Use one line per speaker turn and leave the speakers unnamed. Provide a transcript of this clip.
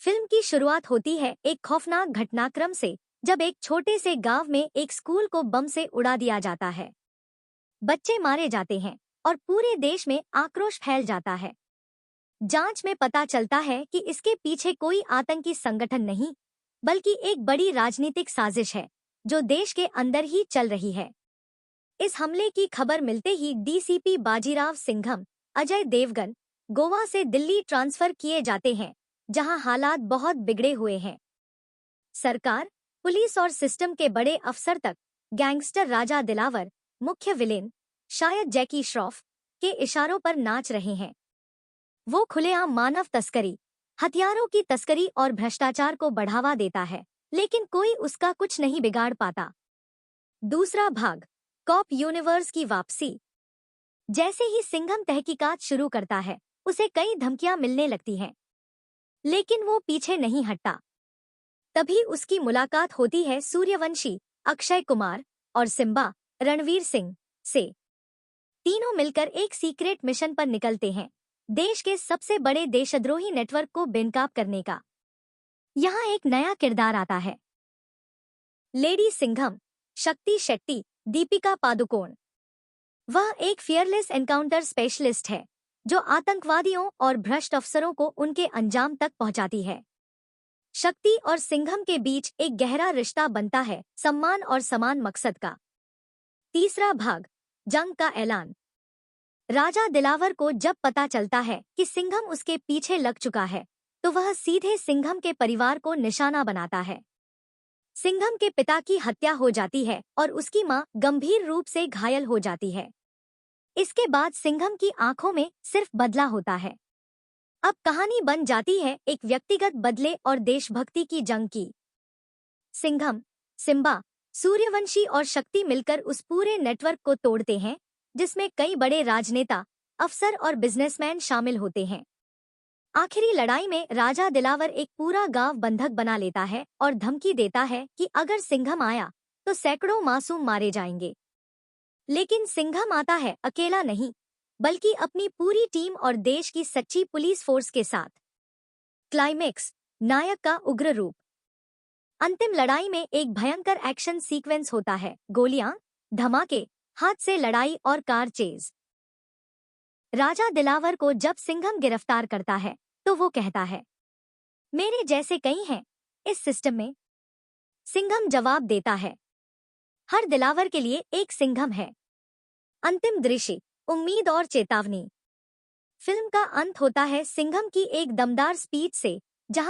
Film की शुरुआत होती है एक खौफनाक घटनाक्रम से, जब एक छोटे से गांव में एक स्कूल को बम से उड़ा दिया जाता है। बच्चे मारे जाते हैं और पूरे देश में आक्रोश फैल जाता है। जांच में पता चलता है कि इसके पीछे कोई आतंकी संगठन नहीं, बल्कि एक बड़ी राजनीतिक साजिश है जो देश के अंदर ही चल रही है। इस हमले की खबर मिलते ही डीसीपी बाजीराव सिंघम, अजय देवगन गोवा से दिल्ली ट्रांसफर किए जाते हैं, जहां हालात बहुत बिगड़े हुए हैं। सरकार, पुलिस और सिस्टम के बड़े अफसर तक गैंगस्टर राजा दिलावर, मुख्य विलेन शायद जैकी श्रॉफ, के इशारों पर नाच रहे हैं। वो खुलेआम मानव तस्करी, हथियारों की तस्करी और भ्रष्टाचार को बढ़ावा देता है, लेकिन कोई उसका कुछ नहीं बिगाड़ पाता। दूसरा भाग, कॉप यूनिवर्स की वापसी। जैसे ही सिंघम तहकीकात शुरू करता है, उसे कई धमकियां मिलने लगती हैं, लेकिन वो पीछे नहीं हटता। तभी उसकी मुलाकात होती है सूर्यवंशी, अक्षय कुमार और सिम्बा, रणवीर सिंह से। तीनों मिलकर एक सीक्रेट मिशन पर निकलते हैं, देश के सबसे बड़े देशद्रोही नेटवर्क को बेनकाब करने का। यहाँ एक नया किरदार आता है, लेडी सिंघम, शक्ति शेट्टी, दीपिका पादुकोण। वह एक फियरलेस एनकाउंटर स्पेशलिस्ट है जो आतंकवादियों और भ्रष्ट अफसरों को उनके अंजाम तक पहुंचाती है। शक्ति और सिंघम के बीच एक गहरा रिश्ता बनता है, सम्मान और समान मकसद का। तीसरा भाग, जंग का ऐलान। राजा दिलावर को जब पता चलता है कि सिंघम उसके पीछे लग चुका है, तो वह सीधे सिंघम के परिवार को निशाना बनाता है। सिंघम के पिता की हत्या हो जाती है और उसकी मां गंभीर रूप से घायल हो जाती है। इसके बाद सिंघम की आंखों में सिर्फ बदला होता है। अब कहानी बन जाती है एक व्यक्तिगत बदले और देशभक्ति की जंग की। सिंघम, सिम्बा, सूर्यवंशी और शक्ति मिलकर उस पूरे नेटवर्क को तोड़ते हैं जिसमें कई बड़े राजनेता, अफसर और बिजनेसमैन शामिल होते हैं। आखिरी लड़ाई में राजा दिलावर एक पूरा गांव बंधक बना लेता है और धमकी देता है कि अगर सिंघम आया तो सैकड़ों मासूम मारे जाएंगे। लेकिन सिंघम आता है अकेला नहीं, बल्कि अपनी पूरी टीम और देश की सच्ची पुलिस फोर्स के साथ। क्लाइमेक्स, नायक का उग्र रूप। अंतिम लड़ाई में एक भयंकर एक्शन सीक्वेंस होता है, गोलियां, धमाके, हाथ से लड़ाई और कार चेज। राजा दिलावर को जब सिंघम गिरफ्तार करता है तो वो कहता है, मेरे जैसे कई हैं इस सिस्टम में। सिंघम जवाब देता है, हर दिलावर के लिए एक सिंघम है। अंतिम दृश्य, उम्मीद और चेतावनी। फिल्म का अंत होता है सिंघम की एक दमदार स्पीच से